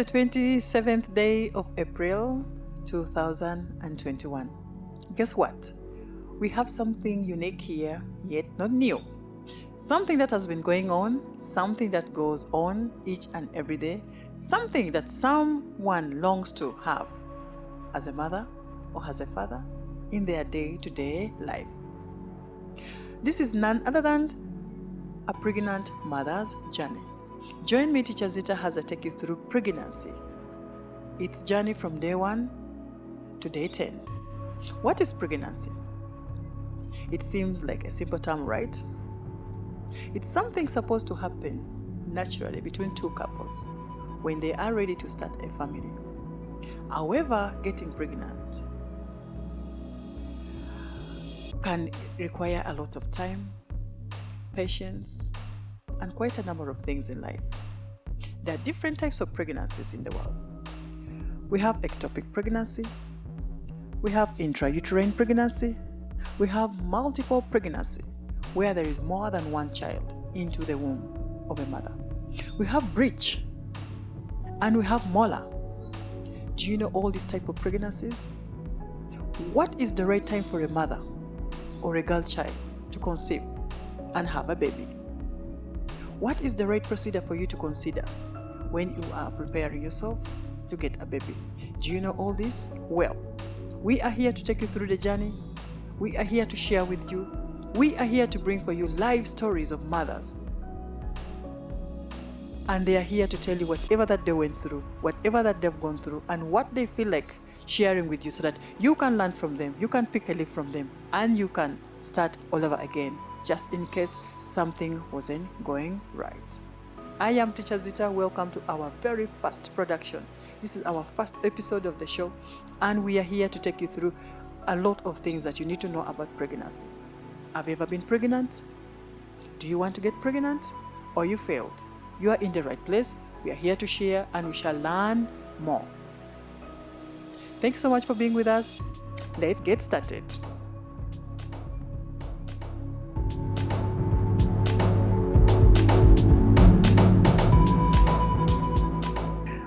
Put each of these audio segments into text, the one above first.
27th day of April 2021. Guess what? We have something unique here, yet not new. Something that has been going on, something that goes on each and every day, something that someone longs to have as a mother or as a father in their day-to-day life. This is none other than a pregnant mother's journey. Join me, Teacher Zitta, as I take you through pregnancy. Its journey from day 1 to day 10. What is pregnancy? It seems like a simple term, right? It's something supposed to happen naturally between two couples when they are ready to start a family. However, getting pregnant can require a lot of time, patience, and quite a number of things in life. There are different types of pregnancies in the world. We have ectopic pregnancy, we have intrauterine pregnancy, we have multiple pregnancy, where there is more than one child into the womb of a mother. We have breech, and we have molar. Do you know all these types of pregnancies? What is the right time for a mother or a girl child to conceive and have a baby? What is the right procedure for you to consider when you are preparing yourself to get a baby? Do you know all this? Well, we are here to take you through the journey. We are here to share with you. We are here to bring for you live stories of mothers. And they are here to tell you whatever that they went through, whatever that they've gone through, and what they feel like sharing with you so that you can learn from them, you can pick a leaf from them, and you can start all over again, just in case something wasn't going right. I am Teacher Zitta. Welcome to our very first production. This is our first episode of the show, and we are here to take you through a lot of things that you need to know about pregnancy. Have you ever been pregnant? Do you want to get pregnant? Or you failed? You are in the right place. We are here to share, and we shall learn more. Thanks so much for being with us. Let's get started.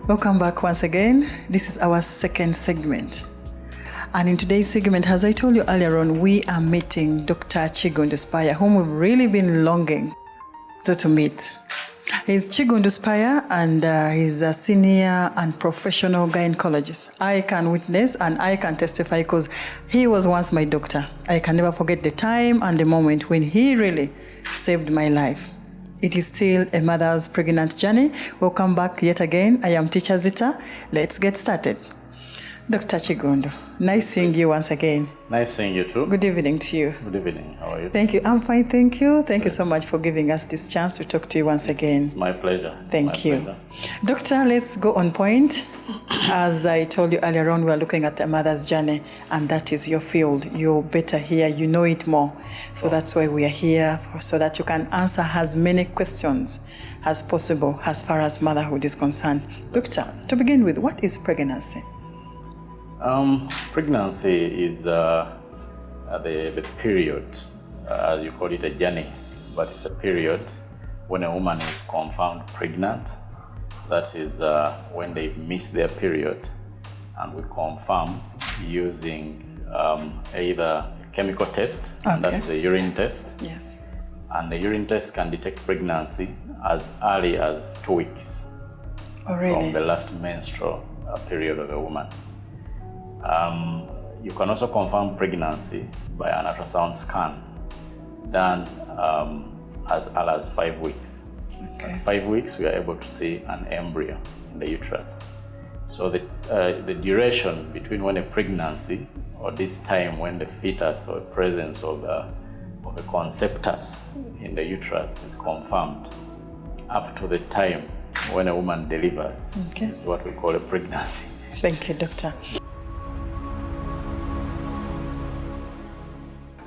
Welcome back once again. This is our second segment. And in today's segment, as I told you earlier on, we are meeting Dr.Kiggundu A, whom we've really been longing to meet. He's Kiggundu A, and he's a senior and professional gynecologist. I can witness and I can testify because he was once my doctor. I can never forget the time and the moment when he really saved my life. It is still a mother's pregnant journey. Welcome back yet again. I am Teacher Zitta. Let's get started. Dr. Kiggundu, nice seeing you once again. Nice seeing you too. Good evening to you. Good evening. How are you? Thank you. I'm fine, thank you. Thank you so much for giving us this chance to talk to you once again. It's my pleasure. Thank you. Doctor, let's go on point. As I told you earlier on, we are looking at a mother's journey, and that is your field. You're better here, you know it more. So that's why we are here, so that you can answer as many questions as possible as far as motherhood is concerned. Doctor, to begin with, what is pregnancy? Pregnancy is the period, as you call it, a journey, but it's a period when a woman is confirmed pregnant. That is when they miss their period, and we confirm using either a chemical test, and that is the urine test. Yes. And the urine test can detect pregnancy as early as 2 weeks from the last menstrual period of a woman. You can also confirm pregnancy by an ultrasound scan done as early as 5 weeks. Okay. At 5 weeks, we are able to see an embryo in the uterus. So the duration between when a pregnancy, or this time when the fetus or presence of a conceptus in the uterus is confirmed, up to the time when a woman delivers, is what we call a pregnancy. Thank you, doctor.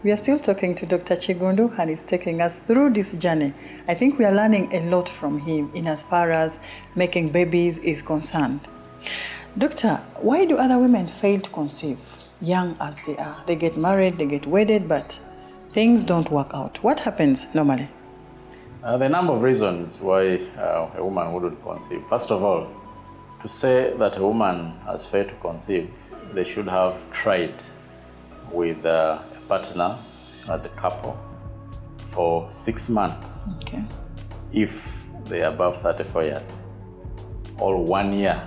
We are still talking to Dr. Kiggundu, and he's taking us through this journey. I think we are learning a lot from him in as far as making babies is concerned. Doctor, why do other women fail to conceive, young as they are? They get married, they get wedded, but things don't work out. What happens normally? There are a number of reasons why a woman wouldn't conceive. First of all, To say that a woman has failed to conceive, they should have tried with a partner as a couple for 6 months. Okay. If they are above 34 years, or 1 year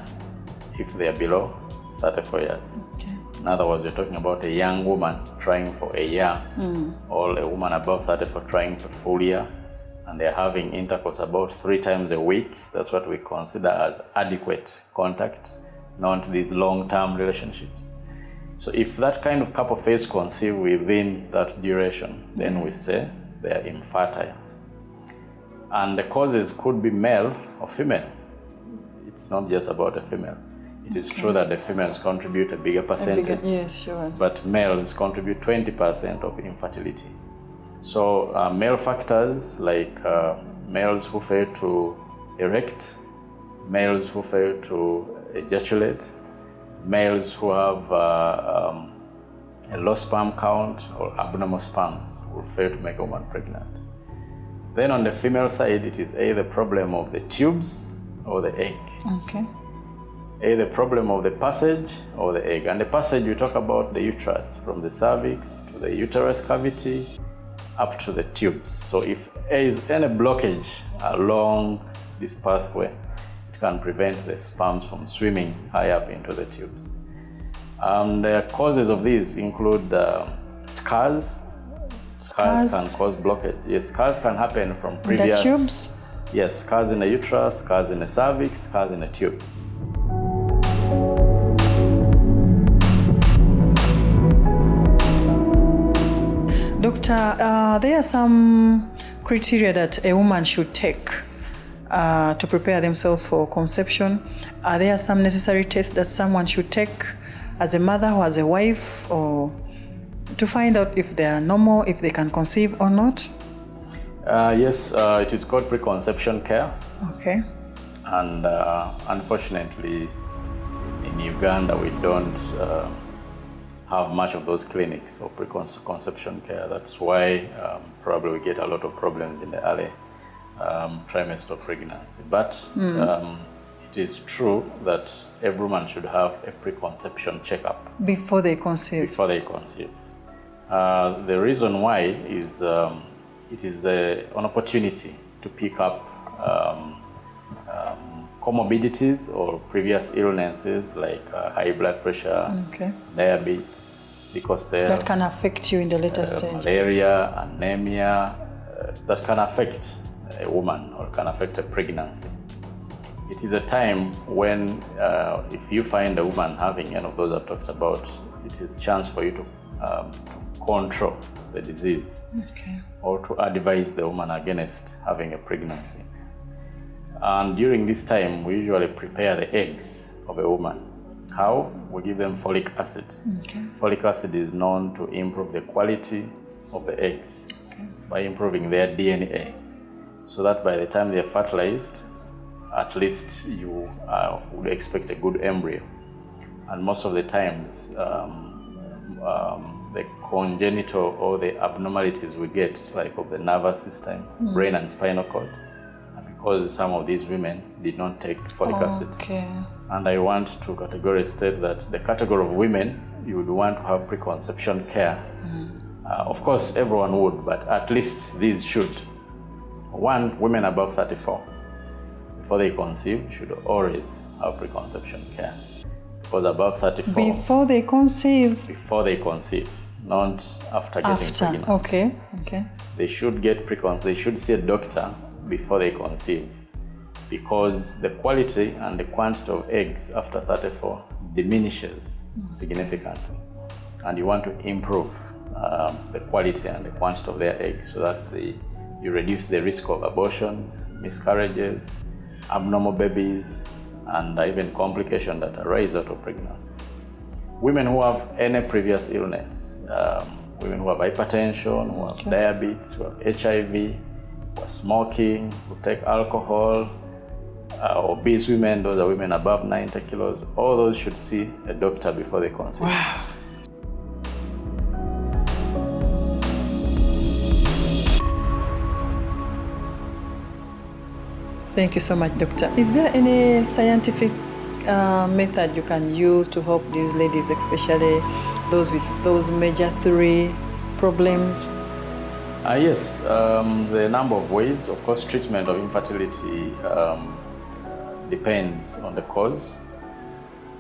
if they are below 34 years. Okay. In other words, we're talking about a young woman trying for a year, or a woman above 34 trying for a full year, and they're having intercourse about 3 times a week. That's what we consider as adequate contact, not these long-term relationships. So if that kind of couple fails to conceive within that duration, then we say they are infertile. And the causes could be male or female. It's not just about a female. It is true that the females contribute a bigger percentage, yes, sure. but males contribute 20% of infertility. So male factors like males who fail to erect, males who fail to ejaculate, males who have a low sperm count or abnormal sperms will fail to make a woman pregnant. Then on the female side, it is either the problem of the tubes or the egg. Okay. Either the problem of the passage or the egg. And the passage, we talk about the uterus, from the cervix to the uterus cavity up to the tubes. So if there is any blockage along this pathway, it can prevent the sperms from swimming high up into the tubes. The causes of these include scars. Scars can cause blockage. Yes, scars can happen from previous... The tubes? Yes, scars in the uterus, scars in the cervix, scars in the tubes. Doctor, there are some criteria that a woman should take to prepare themselves for conception. Are there some necessary tests that someone should take as a mother or as a wife, or to find out if they are normal, if they can conceive or not? Yes, it is called preconception care. Okay. And unfortunately, in Uganda, we don't have much of those clinics of preconception care. That's why probably we get a lot of problems in the early trimester of pregnancy. But it is true that every woman should have a preconception checkup before they conceive. Before they conceive. The reason why is it is an opportunity to pick up comorbidities or previous illnesses like high blood pressure, diabetes, sickle cell. That can affect you in the later stage. Malaria, anemia, that can affect a woman or can affect a pregnancy. It is a time when if you find a woman having any of those I've talked about, it is a chance for you to control the disease or to advise the woman against having a pregnancy. And during this time, we usually prepare the eggs of a woman. How? We give them folic acid. Folic acid is known to improve the quality of the eggs by improving their DNA, so that by the time they are fertilized, at least you would expect a good embryo. And most of the times, the congenital or the abnormalities we get, like of the nervous system, brain and spinal cord, because some of these women did not take folic acid. And I want to categorically state that the category of women you would want to have preconception care. Of course, everyone would, but at least these should. One, women above 34, before they conceive, should always have preconception care. Because above 34... Before they conceive? Before they conceive, not after getting pregnant. Okay. They should get they should see a doctor before they conceive, because the quality and the quantity of eggs after 34 diminishes significantly, and you want to improve the quality and the quantity of their eggs so that you reduce the risk of abortions, miscarriages, abnormal babies, and even complications that arise out of pregnancy. Women who have any previous illness, women who have hypertension, who have diabetes, who have HIV, who are smoking, who take alcohol, obese women, those are women above 90 kilos, all those should see a doctor before they conceive. Wow. Thank you so much, Doctor. Is there any scientific method you can use to help these ladies, especially those with those major 3 problems? Yes, there are a number of ways. Of course, treatment of infertility depends on the cause.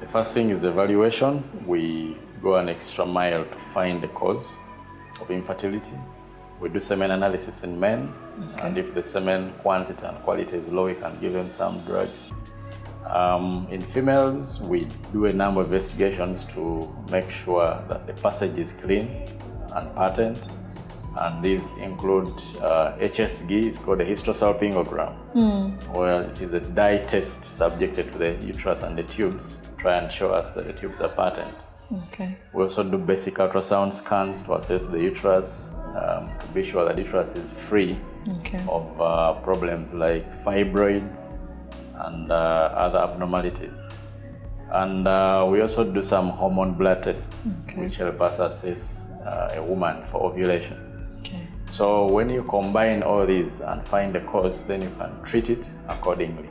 The first thing is evaluation. We go an extra mile to find the cause of infertility. We do semen analysis in men, and if the semen quantity and quality is low, we can give them some drugs. In females, we do a number of investigations to make sure that the passage is clean and patent, and these include HSG, it's called a hysterosalpingogram, where it is a dye test subjected to the uterus and the tubes to try and show us that the tubes are patent. Okay. We also do basic ultrasound scans to assess the uterus, to be sure that the uterus is free of problems like fibroids and other abnormalities. And we also do some hormone blood tests, which help us assess a woman for ovulation. So when you combine all these and find the cause, then you can treat it accordingly.